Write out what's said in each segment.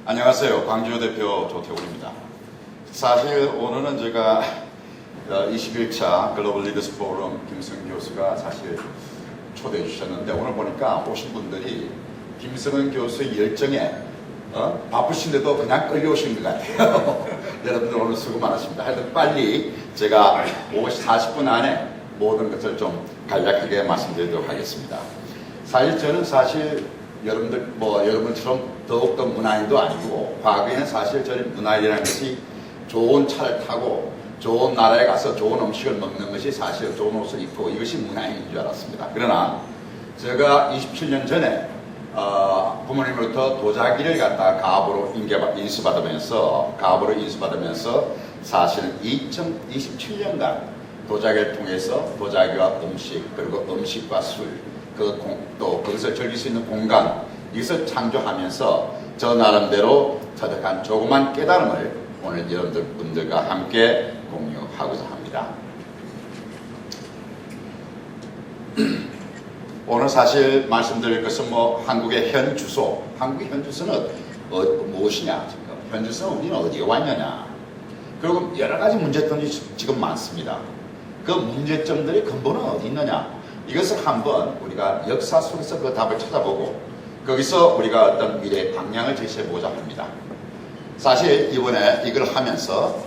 안녕하세요. 광주 대표 조태훈입니다. 사실 오늘은 제가 21차 글로벌 리더스 포럼 김승은 교수가 사실 초대해 주셨는데 오늘 보니까 오신 분들이 김승은 교수의 열정에 바쁘신데도 그냥 끌려오신 것 같아요. 여러분들 오늘 수고 많으십니다. 하여튼 빨리 제가 40분 안에 모든 것을 좀 간략하게 말씀드리도록 하겠습니다. 저는 여러분처럼 더욱더 문화인도 아니고 과거에는 사실 저는 문화인이라는 것이 좋은 차를 타고 좋은 나라에 가서 좋은 음식을 먹는 것이 사실 좋은 옷을 입고 이것이 문화인인 줄 알았습니다. 그러나 제가 27년 전에 부모님으로부터 도자기를 갖다가 가업으로 인수받으면서 사실은 2027년간 도자기를 통해서 도자기와 음식 그리고 음식과 술 또 거기서 즐길 수 있는 공간 이것을 창조하면서 저 나름대로 터득한 조그만 깨달음을 오늘 여러분들과 함께 공유하고자 합니다. 오늘 사실 말씀드릴 것은 한국의 현 주소. 한국의 현 주소는 무엇이냐? 현 주소는 우리는 어디에 왔느냐? 그리고 여러 가지 문제점이 지금 많습니다. 그 문제점들의 근본은 어디 있느냐? 이것을 한번 우리가 역사 속에서 그 답을 찾아보고 거기서 우리가 어떤 미래의 방향을 제시해보자 합니다. 사실 이번에 이걸 하면서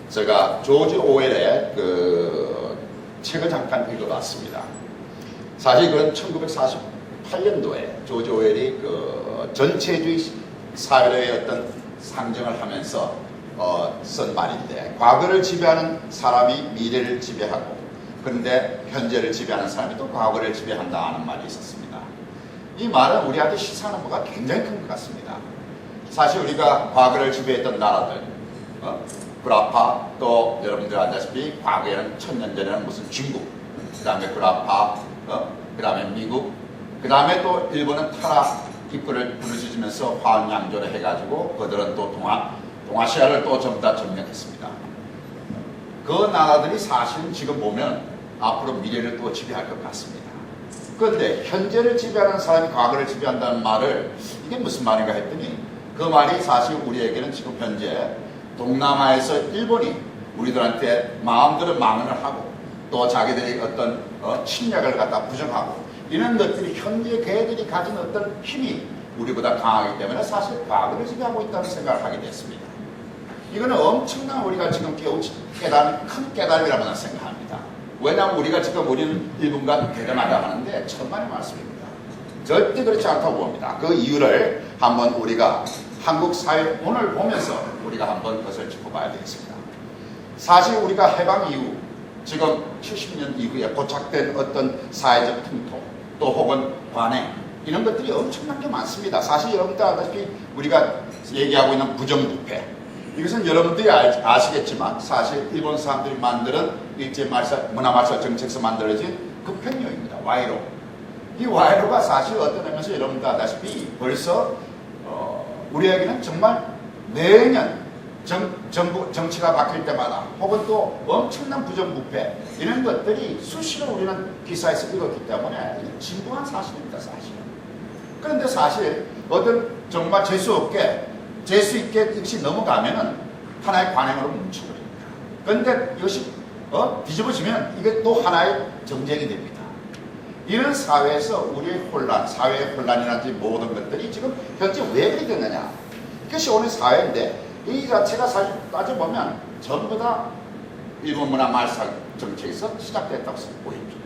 제가 조지 오웰의 그 책을 잠깐 읽어봤습니다. 사실 그건 1948년도에 조지 오웰이 그 전체주의 사회의 어떤 상정을 하면서 쓴 말인데 과거를 지배하는 사람이 미래를 지배하고 그런데 현재를 지배하는 사람이 또 과거를 지배한다는 말이 있었습니다. 이 말은 우리한테 시사하는 바가 굉장히 큰 것 같습니다. 사실 우리가 과거를 지배했던 나라들, 구라파, 또 여러분들 아시다시피 과거에는 1000년 전에는 무슨 중국, 그 다음에 구라파, 그 다음에 미국, 그 다음에 또 일본은 타라 입구를 부르짖으면서 화원양조를 해가지고 그들은 또 동아시아를 또 전부 다 점령했습니다. 그 나라들이 사실은 지금 보면 앞으로 미래를 또 지배할 것 같습니다. 그런데 현재를 지배하는 사람이 과거를 지배한다는 말을 이게 무슨 말인가 했더니 그 말이 사실 우리에게는 지금 현재 동남아에서 일본이 우리들한테 마음대로 망언을 하고 또 자기들이 어떤 침략을 갖다 부정하고 이런 것들이 현재 걔들이 가진 어떤 힘이 우리보다 강하기 때문에 사실 과거를 지배하고 있다는 생각을 하게 됐습니다. 이거는 엄청난 우리가 지금 큰 깨달음이라고 생각합니다. 왜냐하면 우리는 일본과 대전하려 하는데 천만의 말씀입니다. 절대 그렇지 않다고 봅니다. 그 이유를 한번 우리가 한국 사회 오늘 보면서 우리가 한번 그것을 짚어봐야 되겠습니다. 사실 우리가 해방 이후 지금 70년 이후에 고착된 어떤 사회적 풍토 또 혹은 관행 이런 것들이 엄청난 게 많습니다. 사실 여러분들 아시다시피 우리가 얘기하고 있는 부정부패 이것은 여러분들이 아시겠지만 사실 일본 사람들이 만드는 문화말살 정책에서 만들어진 급행료입니다. 와이로. 이 와이로가 사실 어떤 의미에서 여러분들 아시다시피 벌써 우리에게는 정말 매년 정치가 바뀔 때마다 혹은 또 엄청난 부정부패 이런 것들이 수시로 우리는 기사에서 읽었기 때문에 진부한 사실입니다. 사실은. 그런데 사실 어떤 정말 재수 있게 이것이 넘어가면은 하나의 관행으로 뭉쳐버립니다. 그런데 이것이 뒤집어지면 이게 또 하나의 정쟁이 됩니다. 이런 사회에서 우리의 사회의 혼란이라든지 모든 것들이 지금 현재 왜 그렇게 됐느냐. 이것이 오늘 사회인데 이 자체가 사실 따져보면 전부 다 일본 문화 말살 정책에서 시작됐다고 보입니다.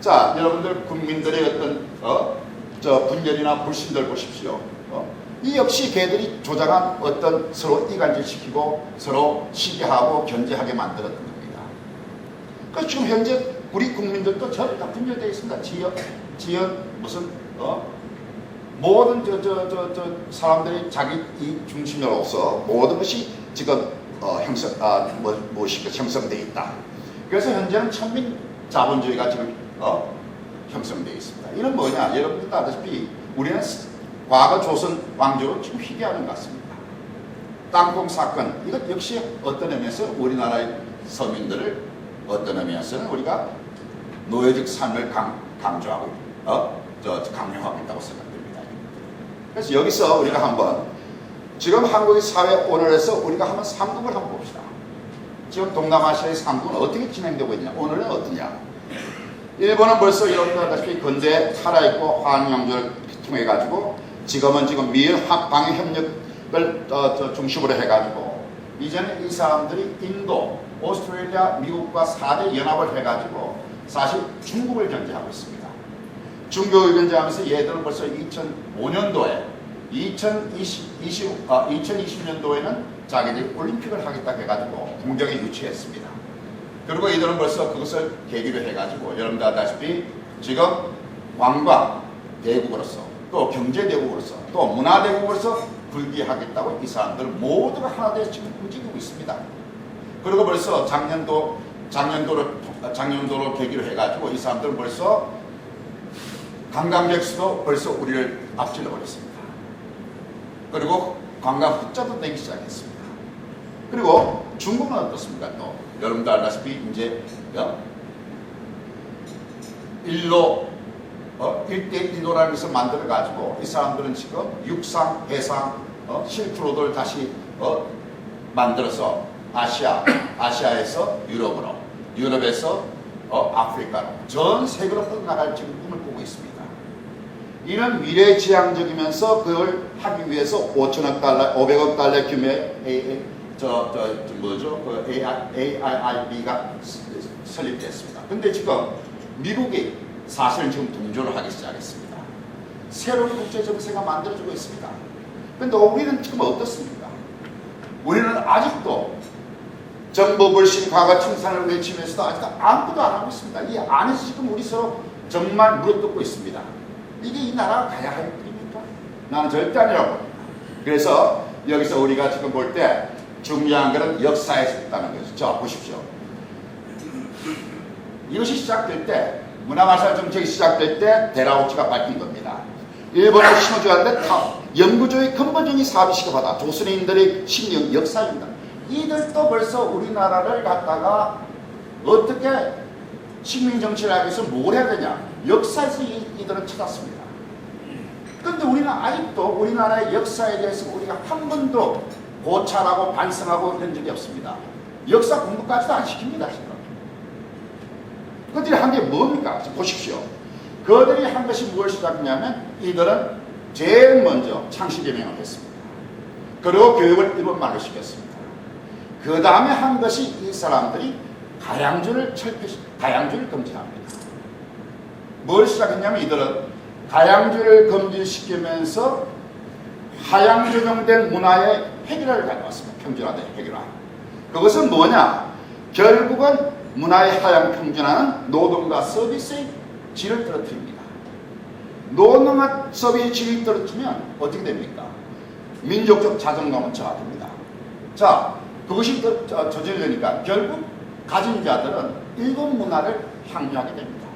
자, 여러분들 국민들의 어떤 분열이나 불신들 보십시오. 이 역시 걔들이 조작한 어떤 서로 이간질시키고 서로 시기하고 견제하게 만들었던 겁니다. 그래서 지금 현재 우리 국민들도 전부 다 분열되어 있습니다. 지역 무슨 모든 사람들이 자기 이 중심으로서 모든 것이 지금 형성되어 있다. 그래서 현재는 천민 자본주의가 지금 형성되어 있습니다. 이는 뭐냐? 여러분들 아시다시피 우리는 과거 조선 왕조로 지금 희귀하는 것 같습니다. 땅콩 사건 이것 역시 어떤 의미에서 우리나라의 서민들을 어떤 의미에서는 우리가 노예적 삶을 강조하고 강요하고 있다고 생각됩니다. 그래서 여기서 우리가 한번 지금 한국의 사회 오늘에서 우리가 한번 상국을 한번 봅시다. 지금 동남아시아의 상국은 어떻게 진행되고 있냐? 오늘은 어떠냐? 일본은 벌써 여러분들 알다시피 근대에 살아있고 화학연구를 통해 가지고 지금은 미일 방위협력을 중심으로 해가지고 이제는 이 사람들이 인도, 오스트레일리아, 미국과 4대 연합을 해가지고 사실 중국을 견제하고 있습니다. 중국을 견제하면서 얘들은 벌써 2005년도에 2020년도에는 자기들이 올림픽을 하겠다 해가지고 공정에 유치했습니다. 그리고 이들은 벌써 그것을 계기로 해가지고 여러분들 아다시피 지금 관광 대국으로서 또 경제 대국으로서 또 문화 대국으로서 불기하겠다고 이 사람들 모두가 하나 되어 지금 움직이고 있습니다. 그리고 벌써 작년도를 계기로 해가지고 이 사람들은 벌써 관광객 수도 벌써 우리를 앞질러 버렸습니다. 그리고 관광 흑자도 내기 시작했습니다. 그리고 중국은 어떻습니까? 또 여러분도 알다시피 이제 일로 1대1로라는 것을 만들어 가지고 이 사람들은 지금 육상, 해상, 실크로드를 다시 만들어서 아시아에서 유럽으로, 유럽에서 아프리카로 전 세계로 뻗어나갈 지금 꿈을 꾸고 있습니다. 이는 미래지향적이면서 그걸 하기 위해서 5천억 달러, 500억 달러 규모의 AIIB가 설립됐습니다. 근데 지금 미국이 사실은 지금 동조를 하기 시작했습니다. 새로운 국제 정세가 만들어지고 있습니다. 근데 우리는 지금 어떻습니까? 우리는 아직도 정보 불신, 과거 청산을 외치면서도 아직도 아무것도 안 하고 있습니다. 이 안에서 지금 우리 서로 정말 물어뜯고 있습니다. 이게 이 나라가 가야 할 길입니까? 나는 절대 아니라고 봅니다. 그래서 여기서 우리가 지금 볼 때 중요한 것은 역사에서 있다는 거죠. 자, 보십시오. 이것이 시작될 때, 문화마찰 정책이 시작될 때 데라우치가 밝힌 겁니다. 일본의 신호주한테 영구주의 근본적인 사업이 시급하다. 조선인들의 심령 역사입니다. 이들도 벌써 우리나라를 갖다가 어떻게 식민 정치를 하기 위해서 뭘 해야 되냐? 역사에서 이들은 찾았습니다. 그런데 우리는 아직도 우리나라의 역사에 대해서 우리가 한 번도 고찰하고 반성하고 이런 적이 없습니다. 역사 공부까지도 안 시킵니다. 지금. 그들이 한 게 뭡니까? 보십시오. 그들이 한 것이 무엇이냐면 이들은 제일 먼저 창씨개명을 했습니다. 그리고 교육을 일본말로 시켰습니다. 그 다음에 한 것이 이 사람들이 가양주를 금지합니다. 뭘 시작했냐면 이들은 가양주를 금지시키면서 하향조정된 문화의 획일화를 가져왔습니다. 평준화된 획일화. 그것은 뭐냐? 결국은 문화의 하향 평준화는 노동과 서비스의 질을 떨어뜨립니다. 노동과 서비스의 질을 떨어뜨리면 어떻게 됩니까? 민족적 자존감은 저하됩니다. 자, 그것이 저질르니까 결국 가진 자들은 일본 문화를 향유하게 됩니다.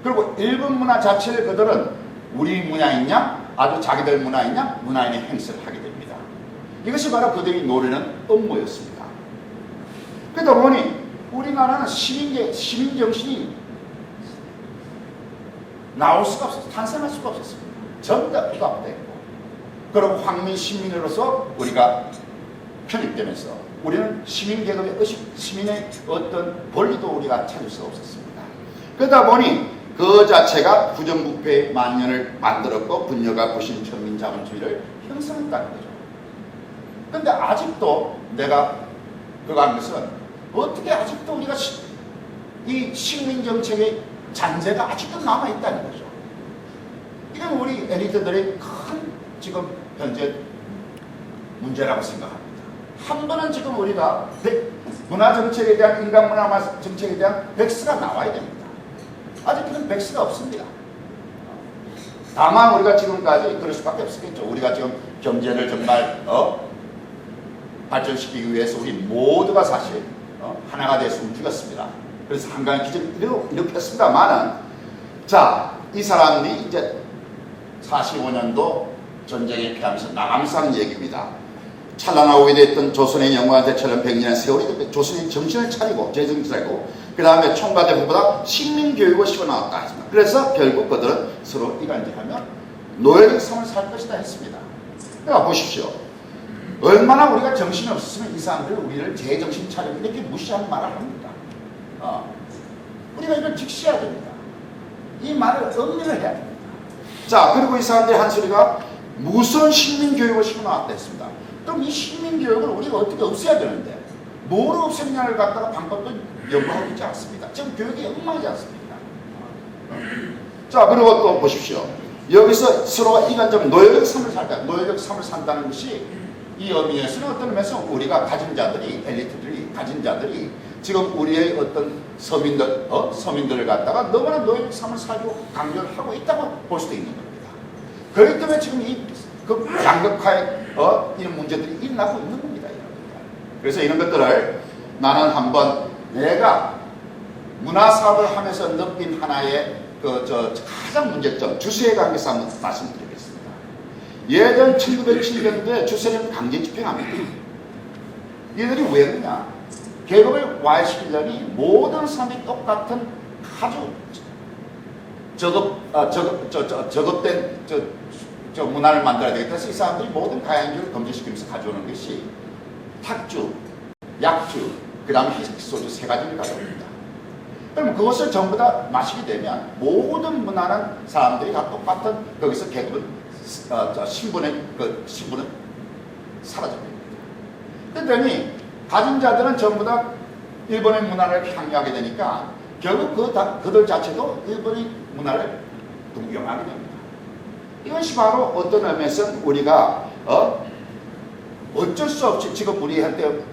그리고 일본 문화 자체를 그들은 우리 문화이냐 아주 자기들 문화이냐 문화인의 행세를 하게 됩니다. 이것이 바로 그들이 노리는 업무였습니다. 그러다 보니 우리나라는 시민정신이 나올 수가 없었어요. 탄생할 수가 없었습니다. 전부 다 부합됐고 그리고 황민 시민으로서 우리가 편입되면서 우리는 시민계급의 의식, 시민의 어떤 권리도 우리가 찾을 수가 없었습니다. 그러다 보니 그 자체가 부정부패의 만연을 만들었고 분열과 부신 천민자본주의를 형성했다는 거죠. 그런데 아직도 내가 그거 한 것은 어떻게 아직도 우리가 이 식민정책의 잔재가 아직도 남아있다는 거죠. 이건 우리 엘리트들의 큰 지금 현재 문제라고 생각합니다. 한 번은 지금 우리가 문화정책에 대한 인간문화 정책에 대한 백스가 나와야 됩니다. 아직은 백스가 없습니다. 다만 우리가 지금까지 그럴 수밖에 없었겠죠. 우리가 지금 경제를 정말 발전시키기 위해서 우리 모두가 사실 하나가 돼서 움직였습니다. 그래서 한강의 기적을 일으켰습니다만은 자, 이 사람들이 이제 45년도 전쟁에 피하면서 나가면서 하는 얘기입니다. 찬란하고 위대했던 조선의 영광한 대처럼 100년의 세월이 조선의 정신을 차리고 재정신을 차리고 그 다음에 총괄대표보다 식민교육을 씹어나왔다 했습니다. 그래서 결국 그들은 서로 이간질하며 노예의 삶을 살 것이다 했습니다. 그러니까 보십시오. 얼마나 우리가 정신이 없으면 이 사람들이 우리를 제정신 차리고 이렇게 무시하는 말을 합니다. 우리가 이걸 직시해야 됩니다. 이 말을 음미를 해야 됩니다. 자, 그리고 이 사람들이 한 소리가 무선 식민교육을 시켜나왔다 했습니다. 그럼 이 식민교육을 우리가 어떻게 없애야 되는데 뭐로 없애느냐를 갖다가 방법도 연구하고 있지 않습니다. 지금 교육이 엉망이지 않습니까? 자, 그리고 또 보십시오. 여기서 서로가 이간접 노예적 삶을 살다, 노예적 삶을 산다는 것이 이 의미에서는 어떤 의미에서 우리가 가진 자들이, 엘리트들이, 가진 자들이 지금 우리의 어떤 서민들을 갖다가 너무나 노예적 삶을 살고 강조를 하고 있다고 볼 수도 있는 겁니다. 그렇기 때문에 지금 이 양극화의 이런 문제들이 일어나고 있는 겁니다. 그래서 이런 것들을 나는 한번 내가 문화사업을 하면서 느낀 하나의 가장 문제점, 주세에 관계해서 한번 말씀드리겠습니다. 예전 1907년도에 주세는 강제 집행합니다. 이들이 왜 그러냐? 계급을 와해시키려니 모든 사람이 똑같은 아주 저급된 문화를 만들어야 되겠다 해서 이 사람들이 모든 가양주를 금지시키면서 가져오는 것이 탁주, 약주, 그 다음에 희소주 세 가지를 가져옵니다. 그럼 그것을 전부 다 마시게 되면 모든 문화는 사람들이 다 똑같은 거기서 계급은 신분은 사라집니다. 그랬더니 가진 자들은 전부 다 일본의 문화를 향유하게 되니까 결국 그들 자체도 일본의 문화를 동경하게 됩니다. 이것이 바로 어떤 의미에서 우리가 어쩔 수 없이 지금 우리한테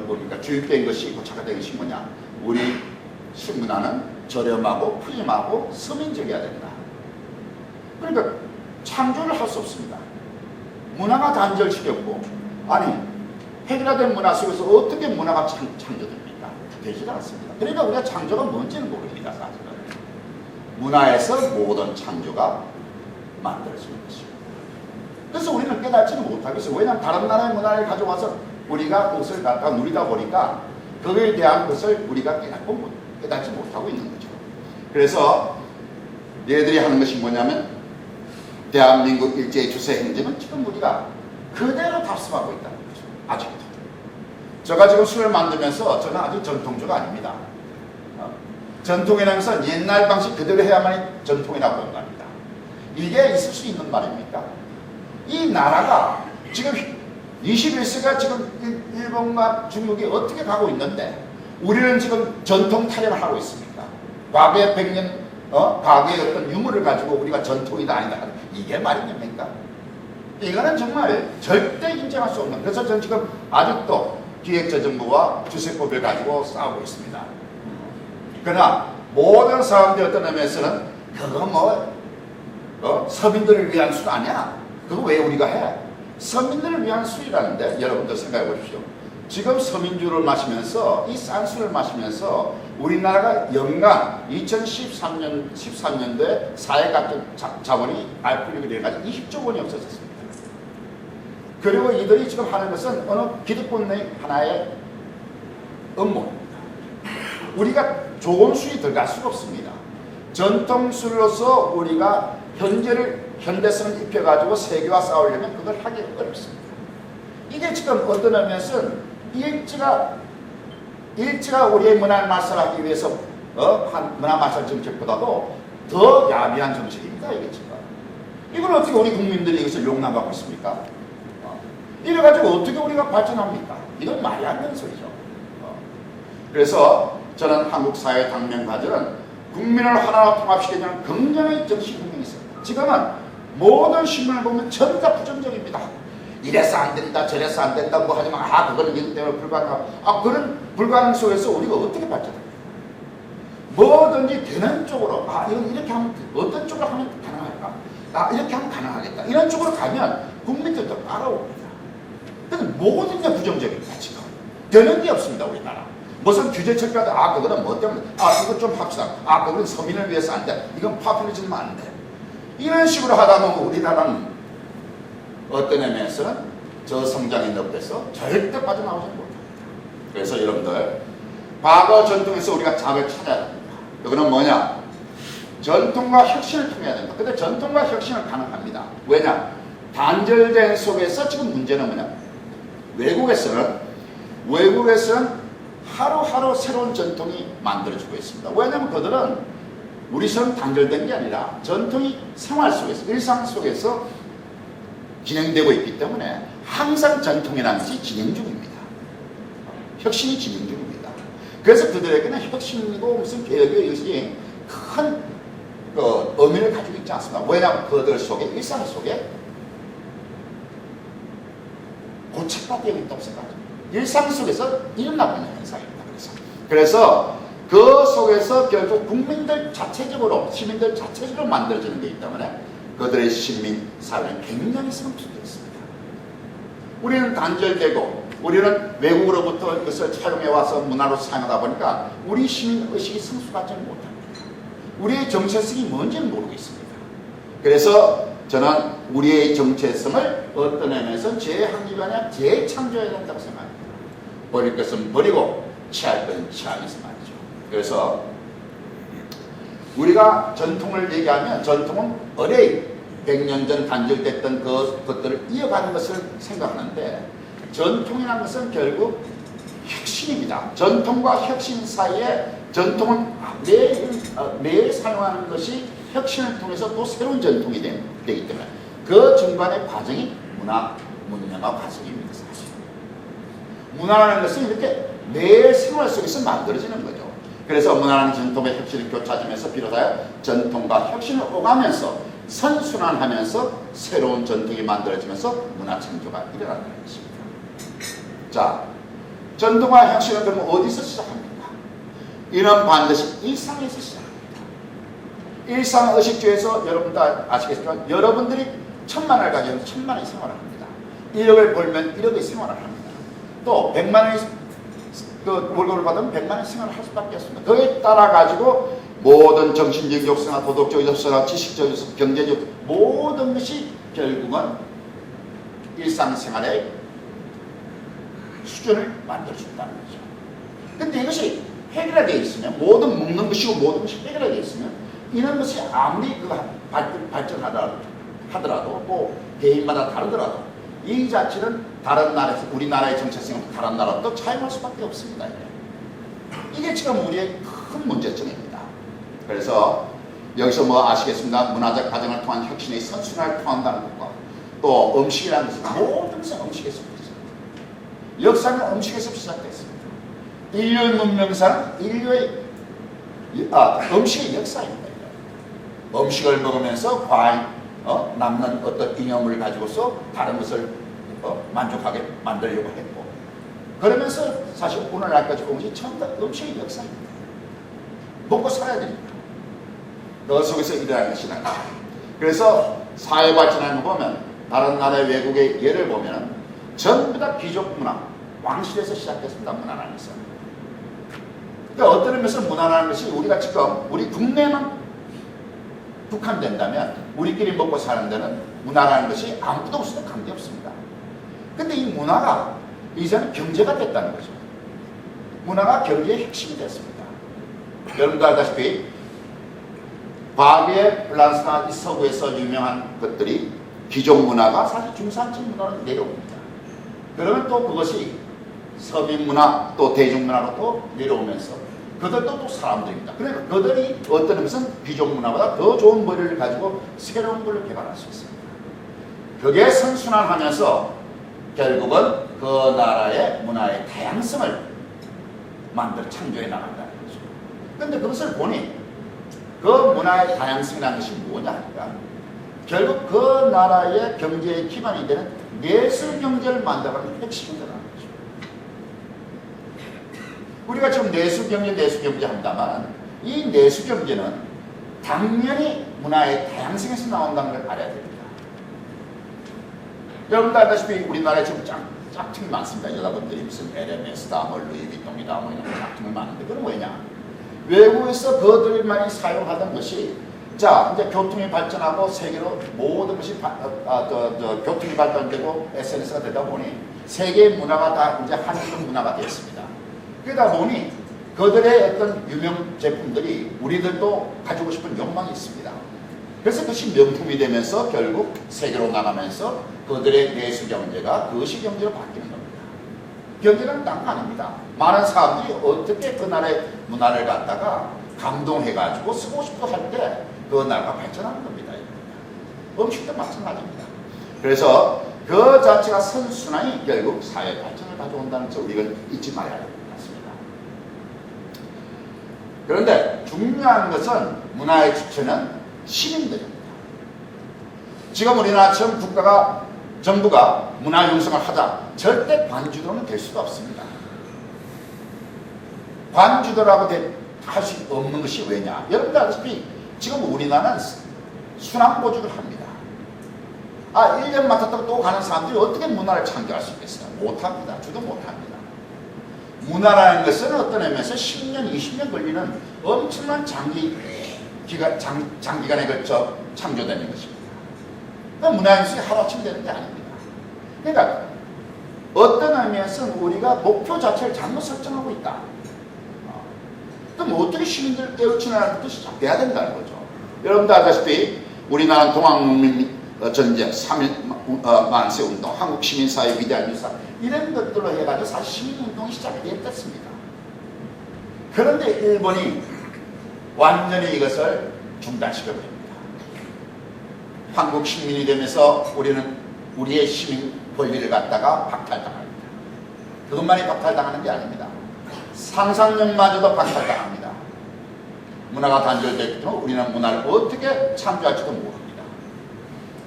뭡니까 주입된 것이 고착화된 것이 뭐냐? 우리 식문화는 저렴하고 푸짐하고 서민적이어야 된다. 그러니까 창조를 할 수 없습니다. 문화가 단절시켰고 아니 획일화된 문화 속에서 어떻게 문화가 창조됩니까? 되지 않습니다. 그러니까 우리가 창조가 뭔지는 모릅니다. 사실은. 문화에서 모든 창조가 만들어지는 것입니다. 그래서 우리는 깨닫지는 못하겠어요. 왜냐하면 다른 나라의 문화를 가져와서 우리가 그것을 갖다가 누리다 보니까 그거에 대한 것을 우리가 깨닫지 못하고 있는 거죠. 그래서 얘들이 하는 것이 뭐냐면 대한민국 일제의 주세 행정은 지금 우리가 그대로 답습하고 있다는 거죠. 아직도. 제가 지금 술을 만들면서 저는 아주 전통주가 아닙니다. 전통이라는 것은 옛날 방식 그대로 해야만이 전통이라고 하는 겁니다. 이게 있을 수 있는 말입니까? 이 나라가 지금 21세기가 지금 일본과 중국이 어떻게 가고 있는데 우리는 지금 전통 타령을 하고 있습니까? 과거의 100년 과거의 어떤 유물을 가지고 우리가 전통이다 아니다 이게 말이 됩니까? 이거는 정말 절대 인정할 수 없는. 그래서 저는 지금 아직도 기획재정부와 주세법을 가지고 싸우고 있습니다. 그러나 모든 사람들이 어떤 의미에서는 그거 서민들을 위한 수 아니야? 그거 왜 우리가 해? 서민들을 위한 술이라는데 여러분들 생각해 보십시오. 지금 서민주를 마시면서 이 싼 술을 마시면서 우리나라가 연간 2013년도에 사회가치 자본이 알프리그 돼가지고 20조 원이 없어졌습니다. 그리고 이들이 지금 하는 것은 어느 기득권의 하나의 음모입니다. 우리가 좋은 술이 들어갈 수가 없습니다. 전통술로서 우리가 현대성을 입혀가지고 세계와 싸우려면 그걸 하기 어렵습니다. 이게 지금 어떤 의미에서는 일제가 우리의 문화를 말살하기 위해서 문화 말살 정책보다도 더 야비한 정책입니다. 이게 지금. 이걸 어떻게 우리 국민들이 이것을 용납하고 있습니까? 이래가지고 어떻게 우리가 발전합니까? 이건 말이 안 되는 소리죠. 그래서 저는 한국 사회 당면가들은 국민을 하나로 통합시키는 긍정의 정치국민이 있습니다. 지금은 모든 신문을 보면 전부 다 부정적입니다. 이래서 안 된다, 저래서 안 된다, 뭐 하지만 그거는 이것 때문에 불가능하고 그런 불가능 속에서 우리가 어떻게 발전합니까? 뭐든지 되는 쪽으로 이건 이렇게 하면 어떤 쪽으로 하면 가능할까? 이렇게 하면 가능하겠다. 이런 쪽으로 가면 국민들도 따라옵니다. 근데 모든 게 부정적입니다. 지금 되는 게 없습니다. 우리나라. 무슨 규제 철저하다. 그거는 뭐 때문에 이거 좀 합시다. 그거는 서민을 위해서 안 돼. 이건 파퓰리즘은 안 돼. 이런 식으로 하다 보면 우리나라는 어떤 의미에서는 저성장의 늪에서 절대 빠져나오지 못합니다. 그래서 여러분들 과거 전통에서 우리가 답을 찾아야 됩니다. 그거는 뭐냐? 전통과 혁신을 통해야 된다. 근데 전통과 혁신은 가능합니다. 왜냐? 단절된 속에서 지금 문제는 뭐냐? 외국에서는 하루하루 새로운 전통이 만들어지고 있습니다. 왜냐하면 그들은 우리처럼 단절된 게 아니라 전통이 생활 속에서, 일상 속에서 진행되고 있기 때문에 항상 전통이라는 것이 진행 중입니다. 혁신이 진행 중입니다. 그래서 그들에게는 혁신이고 무슨 개혁의 것이 큰 의미를 가지고 있지 않습니다. 왜냐하면 그들 속에, 일상 속에 고착화되어 있다고 생각합니다. 일상 속에서 일어나고 있는 현상입니다. 그래서 그 속에서 결국 국민들 자체적으로, 시민들 자체적으로 만들어지는 것이기 때문에 그들의 시민 사회는 굉장히 성숙되어 있습니다. 우리는 단절되고 우리는 외국으로부터 이것을 차용해와서 문화로 사용하다 보니까 우리 시민 의식이 성숙하지 못합니다. 우리의 정체성이 뭔지는 모르고 있습니다. 그래서 저는 우리의 정체성을 어떤 의미에서 재항립이 아니라 재창조해야 된다고 생각합니다. 버릴 것은 버리고 취할 것은 취하면서 말이죠. 그래서 우리가 전통을 얘기하면 전통은 어레이 100년 전 단절됐던 것들을 이어가는 것을 생각하는데 전통이라는 것은 결국 혁신입니다. 전통과 혁신 사이에 전통은 매일 사용하는 것이 혁신을 통해서 또 새로운 전통이 되기 때문에 그 중간의 과정이 문명화 과정입니다. 사실. 문화라는 것은 이렇게 매일 생활 속에서 만들어지는 거죠. 그래서 문화라는 전통의 혁신을 교차하면서 비롯하여 전통과 혁신을 오가면서 선순환하면서 새로운 전통이 만들어지면서 문화 창조가 일어나는 것입니다. 자, 전통과 혁신은 그러면 어디서 시작합니까? 이는 반드시 일상에서 시작합니다. 일상의식주에서 여러분도 아시겠지만 여러분들이 1000만원을 가지고 1000만원의 생활을 합니다. 1억을 벌면 1억의 생활을 합니다. 또 100만원의 월급을 받으면 100만원의 생활을 할 수밖에 없습니다. 그에 따라 가지고 모든 정신적 욕구나 도덕적 욕구나 지식적 욕구, 경제적 모든 것이 결국은 일상생활의 수준을 만들어준다는 거죠. 근데 이것이 해결되어 있으면 모든 먹는 것이고 모든 것이 해결되어 있으면 이런 것이 아무리 발전하더라도 또 개인마다 다르더라도 이 자체는 다른 나라에서 우리나라의 정체성은 다른 나라와 또 차이할 수밖에 없습니다. 이게 지금 우리의 큰 문제점입니다. 그래서 여기서 뭐 아시겠습니다. 문화적 과정을 통한 혁신의 선순환을 통한다는 것과 또 음식이라는 것은 모든 것은 음식에서 시작됩니다. 역사는 음식에서 시작됐습니다. 인류의 문명사는 인류의 음식의 역사입니다. 음식을 먹으면서 남는 어떤 이념을 가지고서 다른 것을 만족하게 만들려고 했고 그러면서 사실 오늘날까지 온 것이 전부 다 음식의 역사입니다. 먹고 살아야 됩니다. 그 속에서 일어나는 것이다. 그래서 사회 발전하는 거 보면 다른 나라의 외국의 예를 보면 전부 다 귀족 문화, 왕실에서 시작됐습니다. 문화라는 것은. 그러니까 어떤 의미에서 문화라는 것이 우리가 지금 우리 국내만 국한된다면 우리끼리 먹고 사는 데는 문화라는 것이 아무도 없어도 관계없습니다. 근데 이 문화가 이제는 경제가 됐다는 거죠. 문화가 경제의 핵심이 됐습니다. 여러분도 알다시피 과거의 프랑스나 서구에서 유명한 것들이 귀족 문화가 사실 중산층 문화로 내려옵니다. 그러면 또 그것이 서민 문화 또 대중문화로 또 내려오면서 그들도 또 사람들입니다. 그러니까 그들이 어떤 의미에서는 귀족 문화보다 더 좋은 머리를 가지고 새로운 걸 개발할 수 있습니다. 그게 선순환하면서 결국은 그 나라의 문화의 다양성을 창조해 나간다는 거죠. 그런데 그것을 보니 그 문화의 다양성이라는 것이 뭐냐 하니까 결국 그 나라의 경제의 기반이 되는 예술 경제를 만들어가는 핵심이라는 거죠. 우리가 지금 내수 경제 한다만 이 내수 경제는 당연히 문화의 다양성에서 나온다는 걸 알아야 됩니다. 여러분도 알다시피 우리나라에 지금 짝퉁이 많습니다. 여자분들이 무슨 LMS다, 뭐 루이비통이다, 뭐 이런 짝퉁이 많은데 그건 뭐냐? 외국에서 그들이 많이 사용하던 것이 자 이제 교통이 발전하고 세계로 모든 것이 교통이 발전되고 SNS가 되다 보니 세계 문화가 다 이제 한국 문화가 되었습니다. 그러다 보니 그들의 어떤 유명 제품들이 우리들도 가지고 싶은 욕망이 있습니다. 그래서 그것이 명품이 되면서 결국 세계로 나가면서 그들의 내수 경제가 그것이 경제로 바뀌는 겁니다. 경제는 딴 거 아닙니다. 많은 사람들이 어떻게 그 나라의 문화를 갖다가 감동해가지고 쓰고 싶어 할 때 그 나라가 발전하는 겁니다. 음식도 마찬가지입니다. 그래서 그 자체가 선순환이 결국 사회 발전을 가져온다는 점 우리가 잊지 말아야 할 것 같습니다. 그런데 중요한 것은 문화의 주체는 시민들입니다. 지금 우리나라처럼 정부가 문화 융성을 하자 절대 관주도는 될 수가 없습니다. 관주도라고 할 수 없는 것이 왜냐? 여러분들 아시다시피 지금 우리나라는 순환보직을 합니다. 1년 맡았다고 또 가는 사람들이 어떻게 문화를 창조할 수 있겠어요? 못합니다. 주도 못합니다. 문화라는 것은 어떤 의미에서 10년, 20년 걸리는 엄청난 장기간에 걸쳐 창조되는 것입니다. 그러니까 문화연습이 하루아침에 되는 게 아닙니다. 그러니까 어떤 의미에서는 우리가 목표 자체를 잘못 설정하고 있다. 그럼 어떻게 시민들을 깨우치느라는 뜻이 돼야 된다는 거죠. 여러분도 아시다시피 우리나라 동학농민 전쟁, 3.1 만세 운동, 한국 시민사회 위대한 유산 이런 것들로 해가지고 사실 시민운동이 시작이 됐습니다. 그런데 일본이 완전히 이것을 중단시켜버립니다. 한국 시민이 되면서 우리는 우리의 시민 권리를 갖다가 박탈당합니다. 그것만이 박탈당하는 게 아닙니다. 상상력마저도 박탈당합니다. 문화가 단절됐기 때문에 우리는 문화를 어떻게 창조할지도 모릅니다.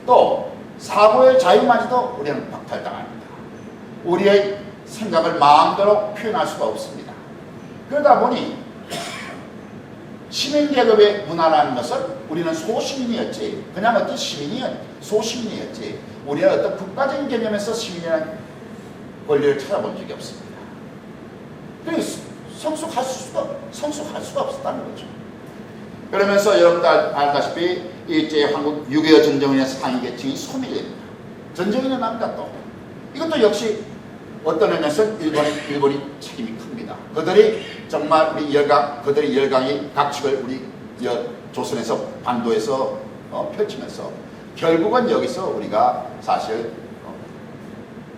또 사고의 자유마저도 우리는 박탈당합니다. 우리의 생각을 마음대로 표현할 수가 없습니다. 그러다 보니 시민계급의 문화라는 것은 우리는 소시민이었지, 그냥 어떤 소시민이었지, 우리는 어떤 국가적인 개념에서 시민이라는 권리를 찾아본 적이 없습니다. 그래서 성숙할 수가 없었다는 거죠. 그러면서 여러분들 알다시피 일제 한국 6.25 전쟁으로 인해서 상위계층이 소멸됩니다. 전쟁이 일어납니다. 또 이것도 역시 어떤 의미에서 일본이 책임이 큽니다. 그들이 정말 그들의 열강이 각축을 우리 조선에서 반도에서 펼치면서 결국은 여기서 우리가 사실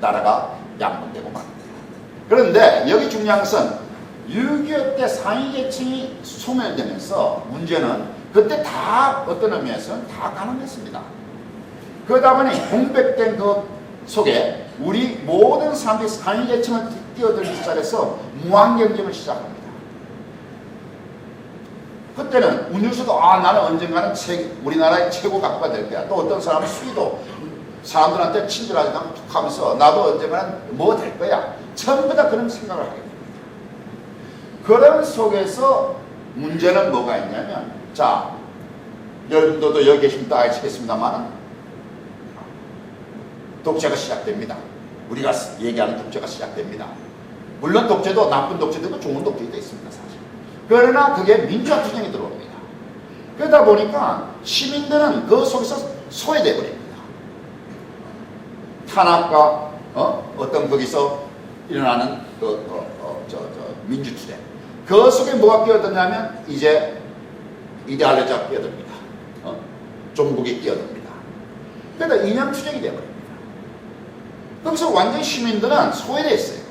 나라가 양분되고 맙니다. 그런데 여기 중요한 것은 6.25 때 상위계층이 소멸되면서 문제는 그때 다 어떤 의미에서는 다 가난했습니다. 그러다 보니 공백된 그 속에 우리 모든 사람들이 상위계층을 뛰어들기 시작해서 무한경쟁을 시작합니다. 그때는 운유수도 나는 언젠가는 우리나라의 최고 각부가 될 거야. 또 어떤 사람은 수위도 사람들한테 친절하지도 않고 툭 하면서 나도 언젠가는 뭐 될 거야. 전부 다 그런 생각을 하게 됩니다. 그런 속에서 문제는 뭐가 있냐면, 자, 여러분들도 여기 계시면 다 아시겠습니다만 독재가 시작됩니다. 우리가 얘기하는 독재가 시작됩니다. 물론 독재도 나쁜 독재도 있고 좋은 독재도 있습니다, 사실. 그러나 그게 민주화 투쟁이 들어옵니다. 그러다 보니까 시민들은 그 속에서 소외돼 버립니다. 탄압과 어떤 거기서 일어나는 민주투쟁. 그 속에 뭐가 끼어드냐면 이제 이데올로기가 끼어듭니다. 종북이 끼어듭니다. 그러니까 이념투쟁이 되어버립니다. 그래서 완전히 시민들은 소외됐어요.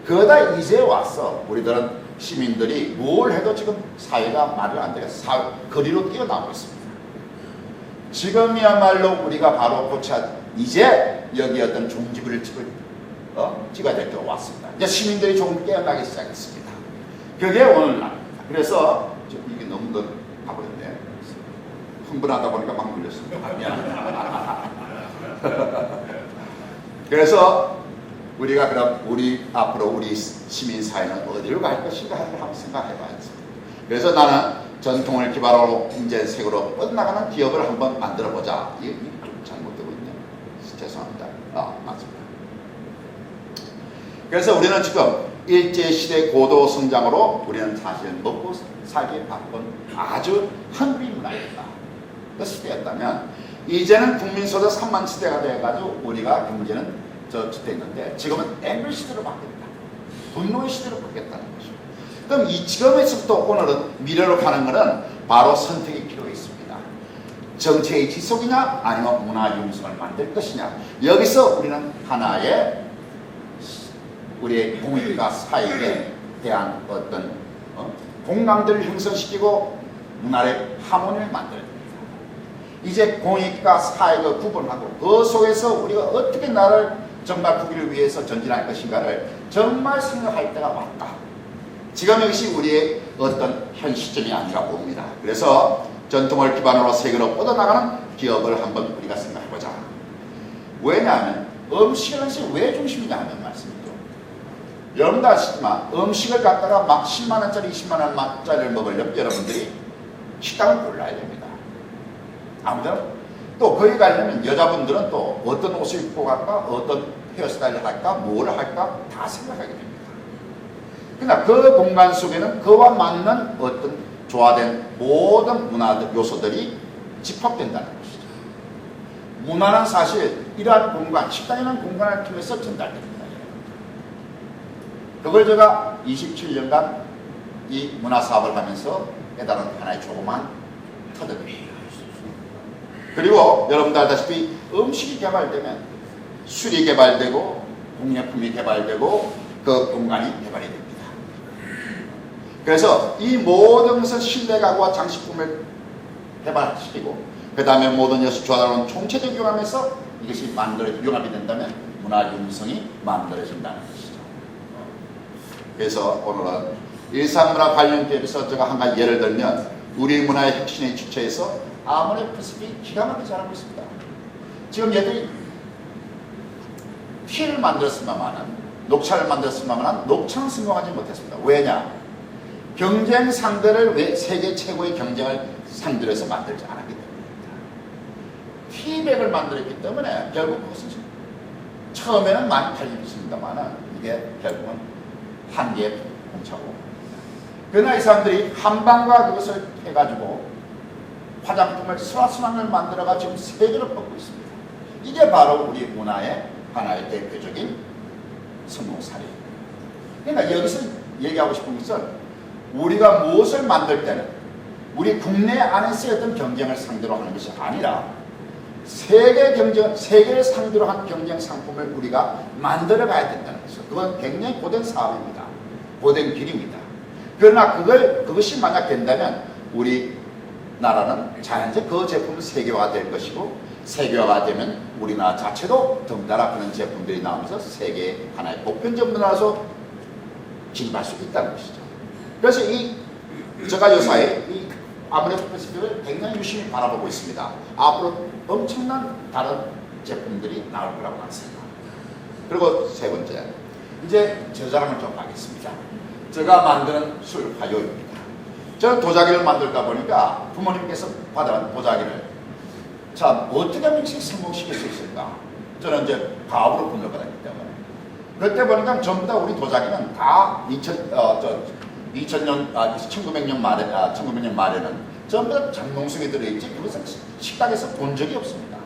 그러다 이제 와서 우리들은 시민들이 뭘 해도 지금 사회가 말을 안 되게 거리로 뛰어나오고 있습니다. 지금이야말로 우리가 바로 이제 여기 어떤 종지부를 찍어야 될 때가 왔습니다. 이제 시민들이 조금 깨어나기 시작했습니다. 그게 오늘날입니다. 그래서 이게 너무 가버렸네. 흥분하다 보니까 막 물렸습니다. 그래서 우리가 그럼 앞으로 우리 시민사회는 어디로 갈 것인가 한번 생각해봐야지. 그래서 나는 전통을 기반으로 인재색으로 뻗나가는 기업을 한번 만들어보자. 이게 좀 잘못되고 있네요. 죄송합니다. 맞습니다. 그래서 우리는 지금 일제시대 고도 성장으로 우리는 사실 먹고 살기 바쁜 아주 한국인 문화였다. 그 시대였다면 이제는 국민소득 3만 시대가 돼가지고 우리가 경제는 됐는데 지금은 엠블 시대로 바뀌었다. 분노의 시대로 바뀌었다는 거죠. 그럼 이 지금에서부터 오늘은 미래로 가는 것은 바로 선택의 필요가 있습니다. 정체의 지속이냐 아니면 문화 융성을 만들 것이냐. 여기서 우리는 하나의 우리의 공익과 사익에 대한 어떤 공감대를 형성시키고 문화의 하모니를 만들어야 됩니다. 이제 공익과 사익을 구분하고 그 속에서 우리가 어떻게 나를 정말 국위를 위해서 전진할 것인가를 정말 생각할 때가 왔다. 지금 이것이 우리의 어떤 현 시점이 아닌가 봅니다. 그래서 전통을 기반으로 세계로 뻗어나가는 기업을 한번 우리가 생각해보자. 왜냐하면 음식은 왜 중심이냐 하는 말씀이죠. 여러분도 아시지만 음식을 갖다가 막 10만원짜리 20만원짜리를 먹으려면 여러분들이 식당을 골라야 됩니다. 아무데나 또 거기 가려면 여자분들은 또 어떤 옷을 입고 갈까, 어떤 헤어스타일을 할까, 뭐를 할까 다 생각하게 됩니다. 그러나 그 공간 속에는 그와 맞는 어떤 조화된 모든 문화 요소들이 집합된다는 것이죠. 문화는 사실 이러한 공간, 식당이라는 공간을 통해서 전달됩니다. 그걸 제가 27년간 이 문화사업을 하면서 깨달은 하나의 조그만 터득입니다. 그리고 여러분들 알다시피 음식이 개발되면 술이 개발되고 공예품이 개발되고 그 공간이 개발이 됩니다. 그래서 이 모든 것을 실내 가구와 장식품을 개발시키고 그 다음에 모든 것을 조화로운 총체적 융합에서 이것이 융합이 된다면 문화 융성이 만들어진다는 것이죠. 그래서 오늘은 일상문화 관련 기업에서 제가 한 가지 예를 들면 우리 문화의 혁신의 주체에서 아모레 퍼시픽이 기가 막히게 잘하고 있습니다. 지금 얘들이 피를 만들었으면은 녹차를 만들었으면은 녹차는 성공하지 못했습니다. 왜냐? 경쟁 상대를 왜 세계 최고의 경쟁을 상대로 해서 만들지 않았기 때문입니다. 티백을 만들었기 때문에 결국 그것은 처음에는 많이 팔리겠습니다만은 이게 결국은 한계의 공차고. 그러나 이 사람들이 한방과 그것을 해가지고 화장품을 스와스만을 만들어가 지금 세계로 뻗고 있습니다. 이게 바로 우리 문화의 하나의 대표적인 성공 사례입니다. 그러니까 여기서 얘기하고 싶은 것은 우리가 무엇을 만들 때는 우리 국내 안에서의 어떤 경쟁을 상대로 하는 것이 아니라 세계를 상대로 한 경쟁 상품을 우리가 만들어 가야 된다는 것이죠. 그건 굉장히 고된 사업입니다. 고된 길입니다. 그러나 그것이 만약 된다면 우리나라는 자연스레 그 제품은 세계화될 것이고 세계화가 되면 우리나라 자체도 덩달아 그런 제품들이 나오면서 세계 하나의 보편적 문화로서 진입할 수 있다는 것이죠. 그래서 제가 요사이 이 아모레 퍼시픽을 굉장히 유심히 바라보고 있습니다. 앞으로 엄청난 다른 제품들이 나올 거라고 생각합니다. 그리고 세 번째, 이제 저 자랑을 좀 하겠습니다. 제가 만드는 술 화요입니다. 저는 도자기를 만들다 보니까 부모님께서 받아온 도자기를 참 어떻게 하면 성공시킬 수 있을까? 저는 이제 가업으로 분을 받았기 때문에 그때 보니까 전부 다 우리 도자기는 다 1900년 말에는 전부 다 장롱속에 들어있지 그것은 식당에서 본 적이 없습니다.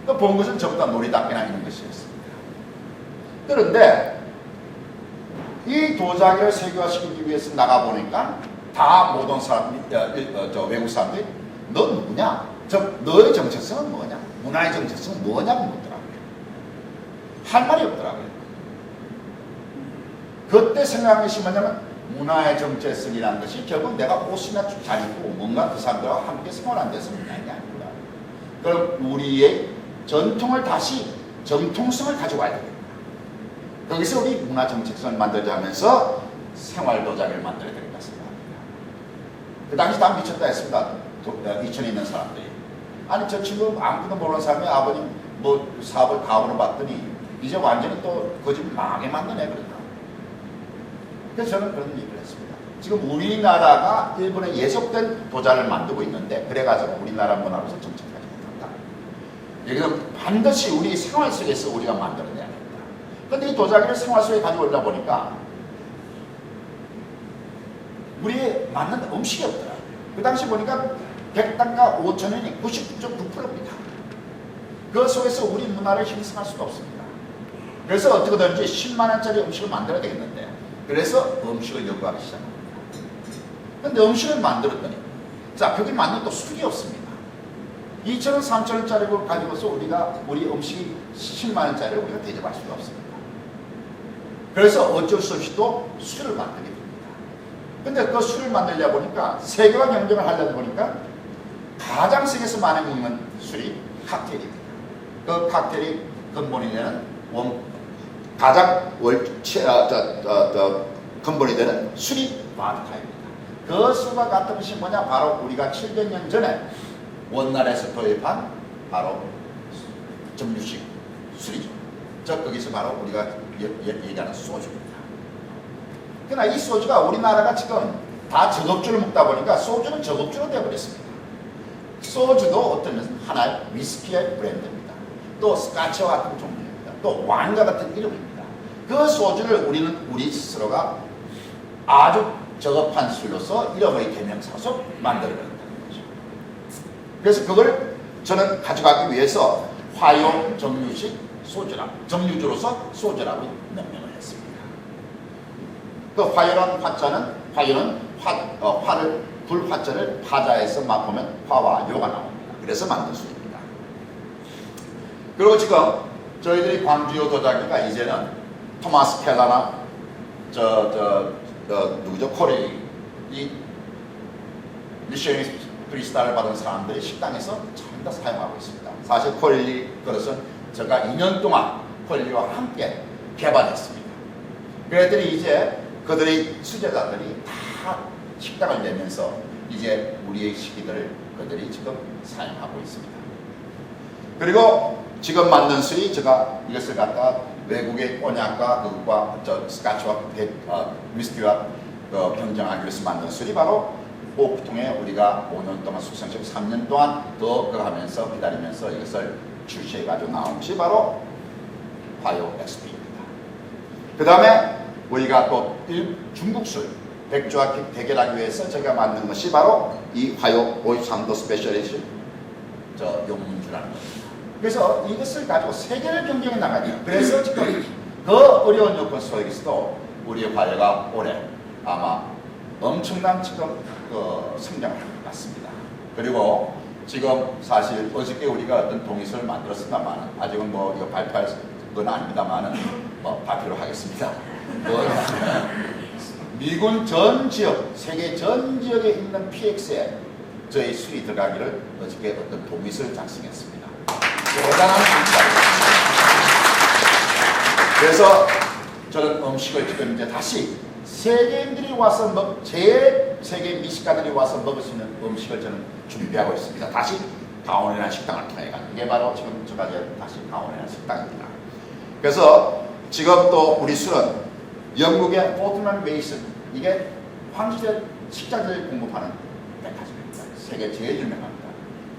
그 본 것은 전부 다 놀이답게나 있는 것이었습니다. 그런데 이 도자기를 세계화시키기 위해서 나가보니까 다 모든 사람들이 외국 사람들이 너 누구냐? 너의 정체성은 뭐냐? 문화의 정체성은 뭐냐고 묻더라고요. 할 말이 없더라고요. 그때 생각한 것이 뭐냐면 문화의 정체성이라는 것이 결국 내가 옷이나 잘 입고 뭔가 그 사람들과 함께 생활하는 데서 문화가 아닙니다. 그럼 우리의 전통을 다시 정통성을 가져와야 됩니다. 거기서 우리 문화 정체성을 만들자 하면서 생활 도자기를 만들어야 될 것 같습니다. 그 당시 다 미쳤다 했습니다. 이천에 있는 사람들이. 아니 저 친구 아무것도 모르는 사람이 아버님 뭐 사업을 가업으로 봤더니 이제 완전히 또 그 집 망하게 만드네 그러더라고요. 그래서 저는 그런 얘기를 했습니다. 지금 우리나라가 일본에 예속된 도자를 만들고 있는데 그래가지고 우리나라 문화로서 정착하지 못한다. 여기서 반드시 우리 생활 속에서 우리가 만들어내야 됩니다. 그런데 이 도자기를 생활 속에 가져오다 보니까 우리에 맞는 음식이 없더라고요. 그 당시 보니까 100단가 5,000원이 99.9%입니다. 그 속에서 우리 문화를 형성할 수가 없습니다. 그래서 어떻게든지 10만원짜리 음식을 만들어야 되겠는데 그래서 음식을 연구하기 시작합니다. 그런데 음식을 만들었더니 자 거기 맞는 또 술이 없습니다. 2,000원, 3,000원짜리를 가지고서 우리 음식이 10만 원짜리를 우리가 대접할 수가 없습니다. 그래서 어쩔 수 없이 또 술을 만들게 됩니다. 근데 그 술을 만들려 보니까 세계와 경쟁을 하려다 보니까 가장 세계에서 많이 먹는 술이 칵테일입니다. 그 칵테일이 근본이 되는 가장 근본이 되는 술이 바드카입니다. 그 술과 같은 것이 뭐냐? 바로 우리가 700년 전에 원나라에서 도입한 바로 정류식 술이죠. 거기서 바로 우리가 얘기하는 소주입니다. 그러나 이 소주가 우리나라가 지금 다 저급주를 먹다 보니까 소주는 저급주로 되어버렸습니다. 소주도 어떤 면에서 하나의 위스키의 브랜드입니다. 또 스카치와 같은 종류입니다. 또 와인과 같은 이름입니다. 그 소주를 우리 스스로가 아주 저급한 술로서 이름의 대명사로 만들어낸다는 거죠. 그래서 그걸 저는 가져가기 위해서 화요 정류식 정류주로서 소주라고 명명을 했습니다. 그 화요란 화요는 불화전을 파자에서 맛보면 화와 요가 나옵니다. 그래서 만든 술입니다. 그리고 지금 저희들이 광주요 도자기가 이제는 토마스 켈러나 누구죠? 코리 이 미쉐린 3스타를 받은 사람들이 식당에서 전부 다 사용하고 있습니다. 사실 코리 그것은 제가 2년 동안 코리와 함께 개발했습니다. 그랬더니 이제 그들의 수제자들이 다 식당을 내면서 이제 우리의 식기들을 그들이 지금 사용하고 있습니다. 그리고 지금 만든 술이 제가 이것을 갖다 외국의 꼬냑과 그것과 스카치와 위스키와 경쟁하기 위해서 만든 술이 바로 오크통에 우리가 5년 동안 숙성시켜 3년 동안 더 그거 하면서 기다리면서 이것을 출시해가지고 나온 것이 바로 화요 XP입니다. 그 다음에 우리가 또 중국술 백조와 대결하기 위해서 제가 만든 것이 바로 이 화요 53도 스페셜리즘 용문주라는 겁니다. 그래서 이것을 가지고 세계를 경쟁해 나가죠. 그래서 지금 그 어려운 요건 속에서도 우리의 화요가 올해 아마 엄청난 지금 성장을 할 것 같습니다. 그리고 지금 사실 어저께 우리가 어떤 동의서를 만들었습니다만 아직은 뭐 이거 발표할 건 아닙니다만은 발표를 하겠습니다. 미군 전 지역, 세계 전 지역에 있는 PX에 저희 술이 들어가기를 어저께 어떤 동의서를 작성했습니다. 대단한 일입니다. 그래서 저는 음식을 지금 이제 다시 세계인들이 와서 제 세계 미식가들이 와서 먹을 수 있는 음식을 저는 준비하고 있습니다. 다시 가온이라는 식당을 통해 가는 이게 바로 지금 제가 다시 가온이라는 식당입니다. 그래서 지금 또 우리 술은 영국의 포트만 메이슨 이게 황제 식자들을 공급하는 백화점입니다. 세계 제일 유명합니다.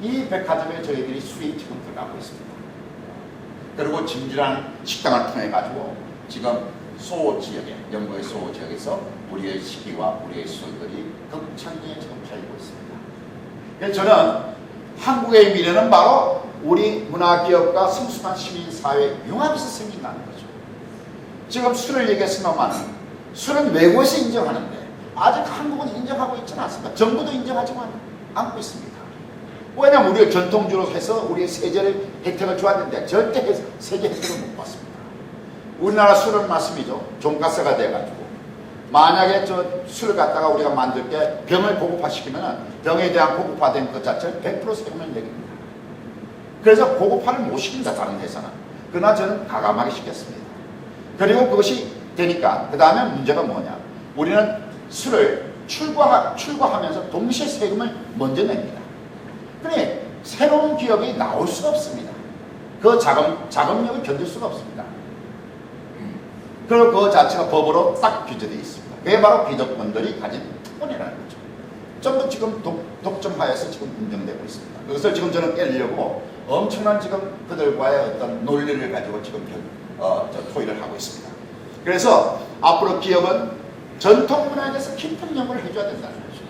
이 백화점에 저희들이 술이 지금 들어가고 있습니다. 그리고 진주라는 식당을 통해 가지고 지금 소 지역에 영국의 소 지역에서 우리의 식기와 우리의 술들이 극찬리에 지금 팔리고 있습니다. 그래서 저는 한국의 미래는 바로 우리 문화기업과 성숙한 시민사회 융합에서 생긴다는 거죠. 지금 술을 얘기했으면 술은 외국에서 인정하는데 아직 한국은 인정하고 있지는 않습니다. 정부도 인정하지 않고 있습니다. 왜냐하면 우리가 전통주로 해서 우리의 세제를 혜택을 줘야 되는데 절대 세제 혜택을 못 받습니다. 우리나라 술은 말씀이죠. 종가세가 돼가지고 만약에 저 술을 갖다가 우리가 만들 때 병을 고급화시키면 병에 대한 고급화된 것 자체를 100% 세금을 내립니다. 그래서 고급화를 못 시킨다 다른 회사는. 그러나 저는 가감하게 시켰습니다. 그리고 그것이 되니까 그 다음에 문제가 뭐냐. 우리는 술을 출고하면서 동시에 세금을 먼저 냅니다. 그러니 새로운 기업이 나올 수가 없습니다. 그 자금력을 견딜 수가 없습니다. 그리고 그 자체가 법으로 딱 규제되어 있습니다. 그게 바로 기득권들이 가진 특권이라는 거죠. 전부 지금 독점하에서 지금 인정되고 있습니다. 그것을 지금 저는 깨려고 엄청난 지금 그들과의 어떤 논리를 가지고 지금 토의를 하고 있습니다. 그래서 앞으로 기업은 전통 문화에 대해서 깊은 연구를 해줘야 된다는 거죠.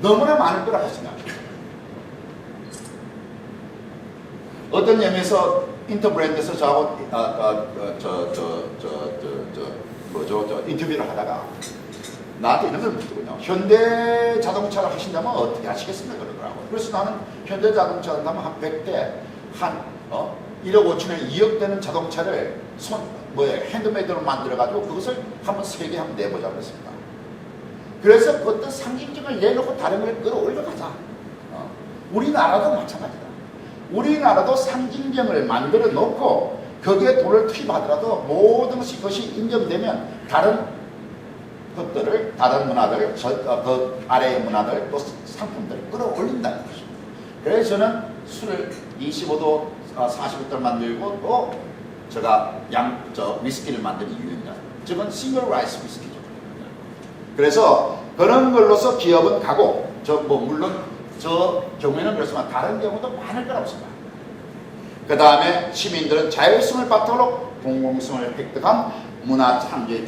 너무나 많을 거라고 생각합니다. 어떤 점에서 인터브랜드에서 저하고 인터뷰를 하다가 나한테 이런 걸 묻더군요. 현대 자동차를 하신다면 어떻게 하시겠습니까? 그러더라고요. 그래서 나는 현대 자동차 한다면 한 100대, 한 1억 5천에 2억 되는 자동차를 핸드메이드로 만들어가지고 그것을 한번 세계 한번 내보자 그랬습니다. 그래서 그 어떤 상징적을 내놓고 다른 걸 끌어올려 가자. 우리나라도 마찬가지다. 우리나라도 상징점을 만들어 놓고 거기에 돈을 투입하더라도 모든 것이 그것이 인정되면 다른 것들을, 다른 문화들, 그 아래의 문화들, 또 상품들을 끌어올린다는 것입니다. 그래서 저는 술을 25도, 40도를 만들고 또 제가 위스키를 만드는 이유입니다. 즉은 싱글 라이스 위스키죠. 그래서 그런 걸로서 기업은 가고, 물론 저 경우에는 그렇지만 다른 경우도 많을 거라고 생각합니다. 그 다음에 시민들은 자율성을 바탕으로 공공성을 획득한 문화 창조의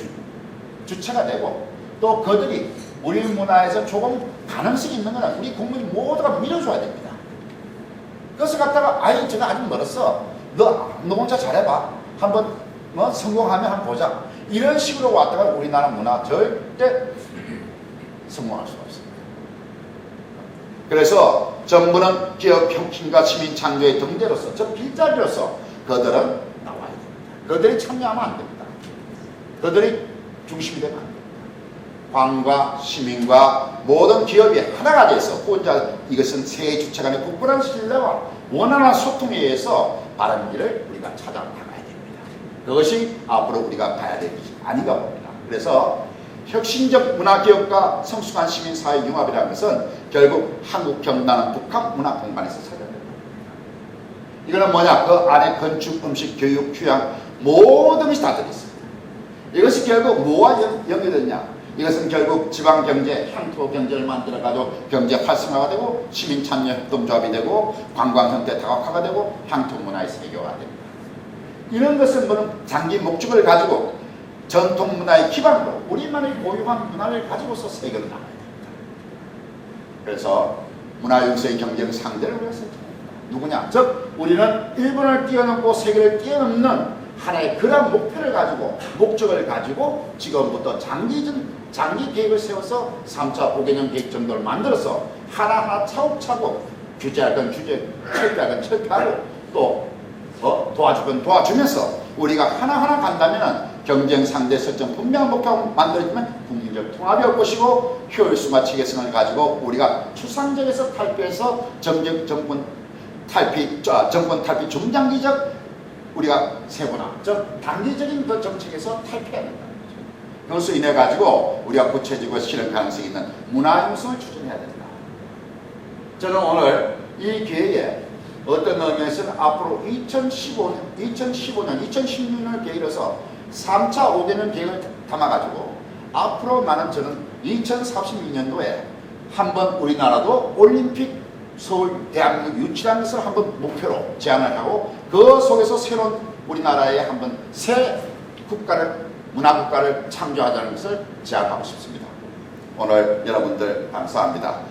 주체가 되고, 또 그들이 우리 문화에서 조금 가능성이 있는 거는 우리 국민 모두가 밀어줘야 됩니다. 그것을 갖다가 제가 아직 멀었어. 너 혼자 잘해봐. 한번 성공하면 한번 보자. 이런 식으로 왔다가 우리나라 문화 절대 성공할 수가 없습니다. 그래서 정부는 기업 혁신과 시민 창조의 등대로서, 저 빈자리로서 그들은 나와야 됩니다. 그들이 참여하면 안 됩니다. 그들이 중심이 되면 안 됩니다. 황과 시민과 모든 기업이 하나가 돼서 혼자, 이것은 세 주체 간의 굳건한 신뢰와 원활한 소통에 의해서 바른 길을 우리가 찾아나가야 됩니다. 그것이 앞으로 우리가 가야 될 것이 아닌가 봅니다. 그래서 혁신적 문화기업과 성숙한 시민사회 융합이라는 것은 결국 한국 경단은 북한 문화 공간에서 찾아야 됩니다. 이거는 뭐냐? 그 안에 건축, 음식, 교육, 휴양 모든 것이 다 들어있습니다. 이것이 결국 뭐와 연결되냐? 이것은 결국 지방경제, 향토 경제를 만들어가지고 경제 활성화가 되고 시민 참여 협동조합이 되고 관광 형태 다각화가 되고 향토 문화의 세계화가 됩니다. 이런 것은 뭐는 장기 목적을 가지고 전통 문화의 기반으로 우리만의 고유한 문화를 가지고서 세계를 나가야 됩니다. 그래서 문화융성의 경쟁 상대를 우리가 선택합니다. 누구냐? 즉 우리는 일본을 뛰어넘고 세계를 뛰어넘는 하나의 그런 목표를 가지고, 목적을 가지고 지금부터 장기 계획을 세워서 3차 5개년 계획 정도를 만들어서 하나하나 차곡차곡 규제할 건 규제, 철폐할 건 철폐하고 또 도와줄 건 도와주면서 우리가 하나하나 간다면 경쟁 상대 설정 분명한 목표가 만들어지면 국민적 통합이 올 것이고 효율성과 체계성을 가지고 우리가 추상적에서 탈피해서 정권 탈피 중장기적 우리가 세분화, 즉 단기적인 그 정책에서 탈피해야 된다. 그것으로 인해 가지고 우리가 구체적으로 실현 가능성이 있는 문화융성을 추진해야 된다. 저는 오늘 이 기회에 어떤 의미에서는 앞으로 2015년, 2016년을 계획해서 3차 5개년 계획을 담아가지고 앞으로 나는 저는 2036년도에 한번 우리나라도 올림픽 서울 대한민국 유치라는 것을 한번 목표로 제안을 하고 그 속에서 새로운 우리나라의 한번 새 국가를, 문화국가를 창조하자는 것을 제안하고 싶습니다. 오늘 여러분들 감사합니다.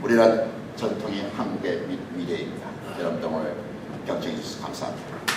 우리는 전통이 한국의 미래입니다. 여러분들 오늘 경청해 주셔서 감사합니다.